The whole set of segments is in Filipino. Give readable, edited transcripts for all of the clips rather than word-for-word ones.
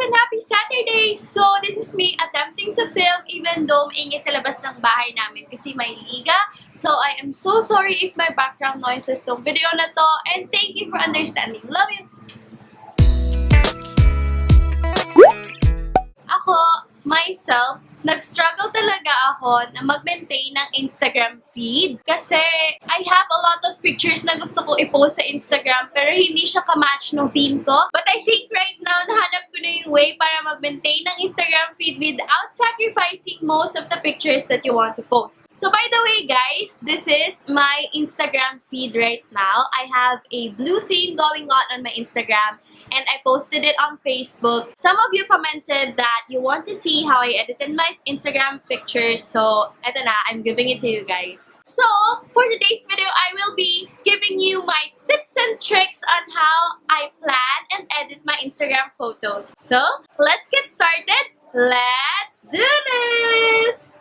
and happy Saturday! So, this is me attempting to film even though maingay sa labas ng bahay namin kasi may liga. So, I am so sorry if my background noises tong video na to and thank you for understanding. Love you! Ako, myself, nag-struggle talaga ako na mag-maintain ng Instagram feed kasi I have a lot of pictures na gusto ko i-post sa Instagram pero hindi siya ka-match ng theme ko. But I think right now, nahanap ko na yung way para mag-maintain ng Instagram feed without sacrificing most of the pictures that you want to post. So by the way guys, this is my Instagram feed right now. I have a blue theme going on my Instagram and I posted it on Facebook. Some of you commented that you want to see how I edited my Instagram pictures. So, eto na, I'm giving it to you guys. So, for today's video, I will be giving you my tips and tricks on how I plan and edit my Instagram photos. So, let's get started. Let's do this!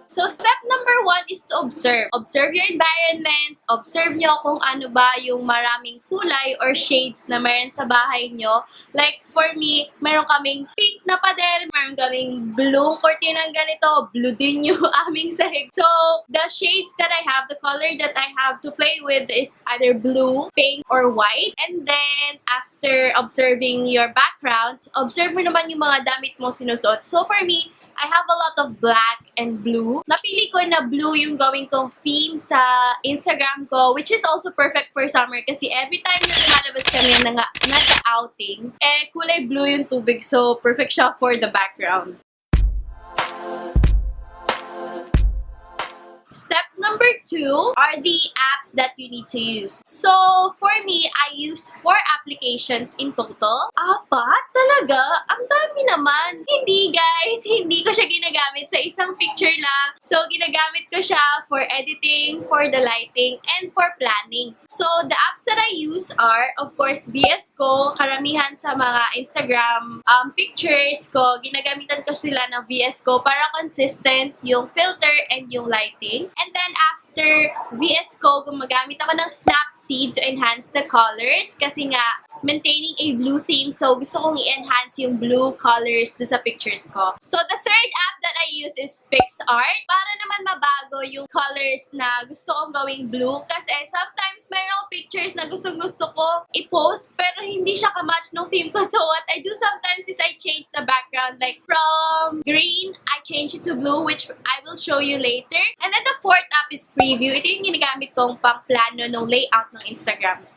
So, step number 1 is to observe. Observe your environment. Observe nyo kung ano ba yung maraming kulay or shades na meron sa bahay nyo. Like, for me, meron kaming pink na pader, meron kaming blue cortina ganito, blue din yung aming sahig. So, the shades that I have, the color that I have to play with is either blue, pink, or white. And then, after observing your backgrounds, observe mo naman yung mga damit mo sinusuot. So, for me, I have a lot of black and blue. Napili ko na blue yung gawin kong theme sa Instagram ko, which is also perfect for summer kasi every time na lumalabas kami nag-outing, kulay blue yung tubig, so perfect siya for the background. Step number 2 are the apps that you need to use. So, for me, I use 4 applications in total. 4? Talaga? Ang dami naman. Hindi guys, hindi ko siya ginagamit sa isang picture lang. So, ginagamit ko siya for editing, for the lighting, and for planning. So, the apps that I use are, of course, VS Code. Karamihan sa mga Instagram pictures ko, ginagamitan ko sila ng VS Code para consistent yung filter and yung lighting. And then after VS Code, gumagamit ako ng Snapseed to enhance the colors kasi nga maintaining a blue theme, so gusto kong i-enhance yung blue colors do sa pictures ko. So the third app that I use is PixArt para naman mabago yung colors na gusto kong gawing blue kasi sometimes mayroon akong pictures na gustong-gusto kong i-post pero hindi siya ka-match ng theme ko. So what I do sometimes is I change the background, like from green, I change it to blue, which I will show you later. And then the fourth app is Preview. Ito yung ginagamit kong pang plano ng layout ng Instagram.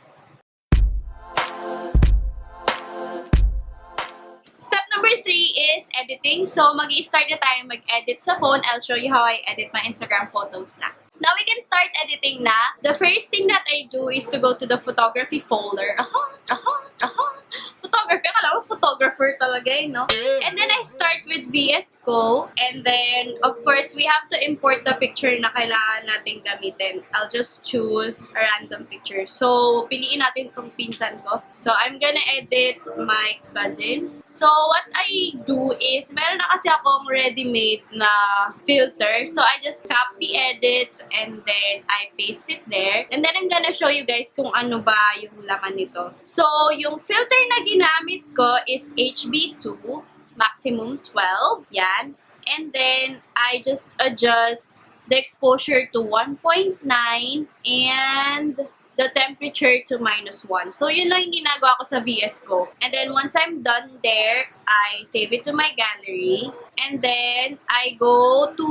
Step number 3 is editing. So, mag-i-start na tayo mag-edit sa phone. I'll show you how I edit my Instagram photos na. Now, we can start editing na. The first thing that I do is to go to the photography folder. Photography. Akala ko photographer talaga no? And then, I start with VS Code. And then, of course, we have to import the picture na kailangan natin gamitin. I'll just choose a random picture. So, piliin natin itong pinsan ko. So, I'm gonna edit my cousin. So, what I do is, meron na kasi akong ready-made na filter. So, I just copy edits and then I paste it there. And then, I'm gonna show you guys kung ano ba yung laman nito. So, yung filter na ginamit ko is HB2, maximum 12. Yan. And then, I just adjust the exposure to 1.9 and the temperature to -1. So, yun lang yung ginagawa ko sa VS Code. And then, once I'm done there, I save it to my gallery. And then, I go to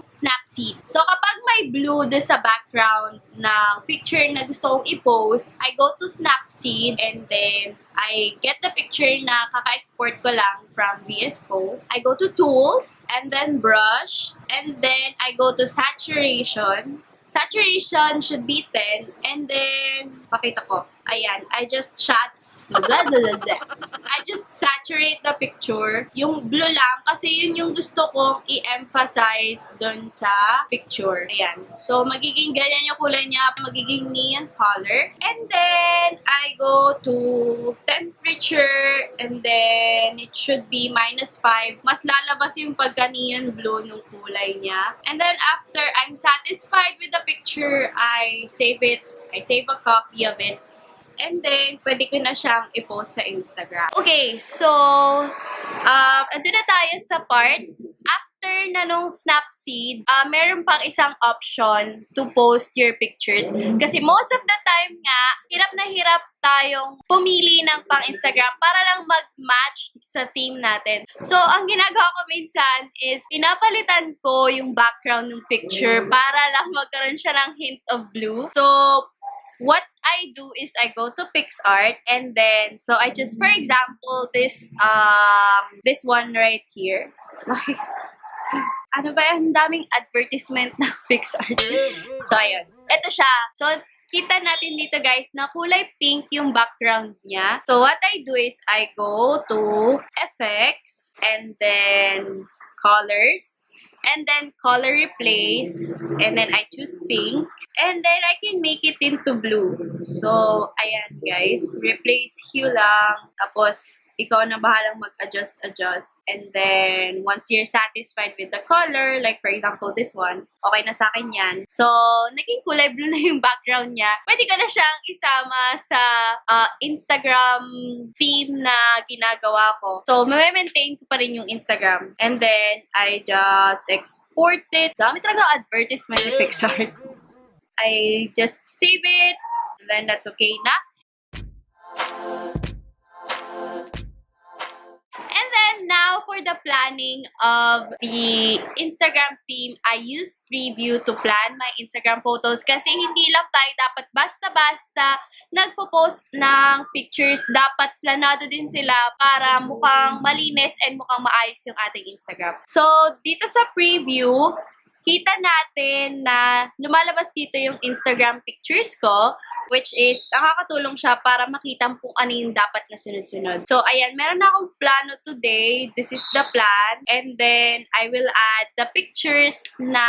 Snapseed. So, kapag may blue doon sa background ng picture na gusto kong i-post, I go to Snapseed and then I get the picture na kaka-export ko lang from VS Code. I go to Tools and then Brush and then I go to Saturation. Saturation should be 10. And then, pakita ko. Ayan, I just saturate the picture. Yung blue lang, kasi yun yung gusto kong i-emphasize dun sa picture. Ayan. So, magiging ganyan yung kulay niya, magiging neon color. And then, I go to temperature, and then, it should be -5. Mas lalabas yung pagka-neon blue nung kulay niya. And then, after I'm satisfied with the picture, I save it. I save a copy of it. And then, pwede ko na siyang i-post sa Instagram. Okay, so, ando na tayo sa part. After na nung Snapseed, meron pang isang option to post your pictures. Kasi most of the time nga, hirap na hirap tayong pumili ng pang Instagram para lang mag-match sa theme natin. So, ang ginagawa ko minsan is, pinapalitan ko yung background ng picture para lang magkaroon siya ng hint of blue. So, what I do is I go to PixArt and then, so I just, for example, this one right here. Like, ano ba yan? Ang daming advertisement ng PixArt. So, ayun. Ito siya. So, kita natin dito guys na kulay pink yung background niya. So, what I do is I go to Effects and then Colors. And then color replace, and then I choose pink, and then I can make it into blue. So, ayan guys, replace hue lang, tapos ikaw na bahalang mag-adjust. And then, once you're satisfied with the color, like for example, this one, okay na sa akin yan. So, naging kulay blue na yung background niya. Pwede ko na siyang isama sa Instagram theme na ginagawa ko. So, maintain ko pa rin yung Instagram. And then, I just export it. Dami talaga advertisement ni PixArt. I just save it. And then, that's okay na. And then now for the planning of the Instagram theme, I use Preview to plan my Instagram photos kasi hindi lang tayo dapat basta-basta nagpo-post ng pictures. Dapat planado din sila para mukhang malinis and mukhang maayos yung ating Instagram. So, dito sa Preview, kita natin na lumalabas dito yung Instagram pictures ko, which is, nakakatulong siya para makita kung ano yung dapat na sunod-sunod. So, ayan, meron na akong plano today. This is the plan. And then, I will add the pictures na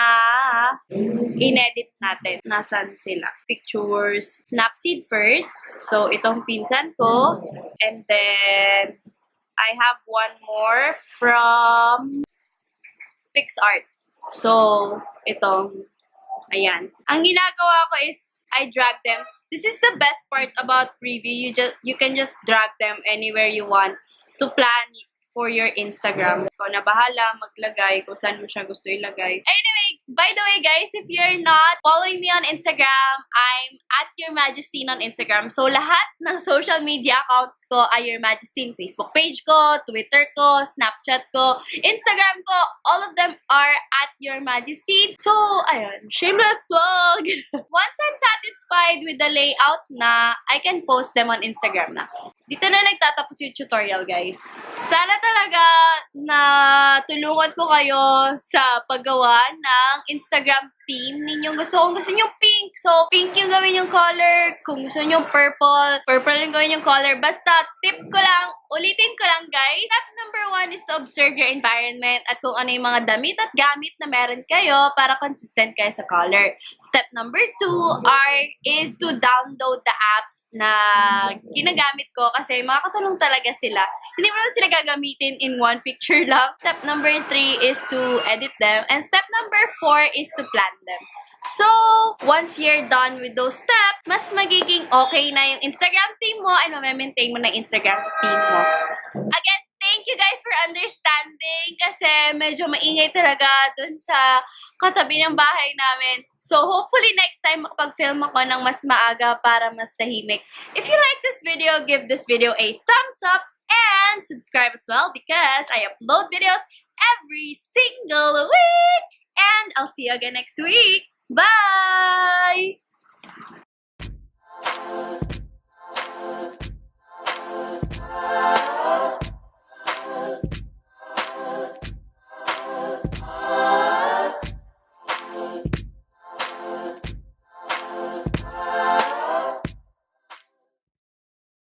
in-edit natin. Nasaan sila? Pictures. Snapseed first. So, itong pinsan ko. And then, I have one more from PixArt. So, itong, ayan. Ang ginagawa ko is, I drag them. This is the best part about Preview. You can just drag them anywhere you want to plan for your Instagram. Ikaw na bahala maglagay kung saan mo siya gusto ilagay. Anyway, by the way guys, if you're not following me on Instagram, I'm at yourmajesTYN on Instagram. So lahat ng social media accounts ko ay yourmajesTYN. Facebook page ko, Twitter ko, Snapchat ko, Instagram ko, all of them are at yourmajesTYN. So, ayun, shameless plug! Once I'm satisfied with the layout na, I can post them on Instagram na. Dito na nagtatapos yung tutorial, guys. Sana talaga na tulungan ko kayo sa paggawa ng Instagram theme ninyong gusto. Kung gusto nyo pink, so pink yung gawin yung color. Kung gusto nyo purple, purple yung gawin yung color. Basta, tip ko lang, ulitin ko lang, guys. Step number 1 is to observe your environment at kung ano yung mga damit at gamit na meron kayo para consistent kayo sa color. Step number 2 is to download the apps na ginagamit ko kasi makakatulong talaga sila. Hindi mo naman sila gagamitin in one picture lang. Step number 3 is to edit them. And step number 4 is to plan them. So, once you're done with those steps, mas magiging okay na yung Instagram theme mo and ma-maintain mo na Instagram theme mo. Again, thank you guys for understanding kasi medyo maingay talaga dun sa katabi ng bahay namin. So, hopefully next time makapag-film ako ng mas maaga para mas tahimik. If you like this video, give this video a thumbs up and subscribe as well because I upload videos every single week. And I'll see you again next week. Bye!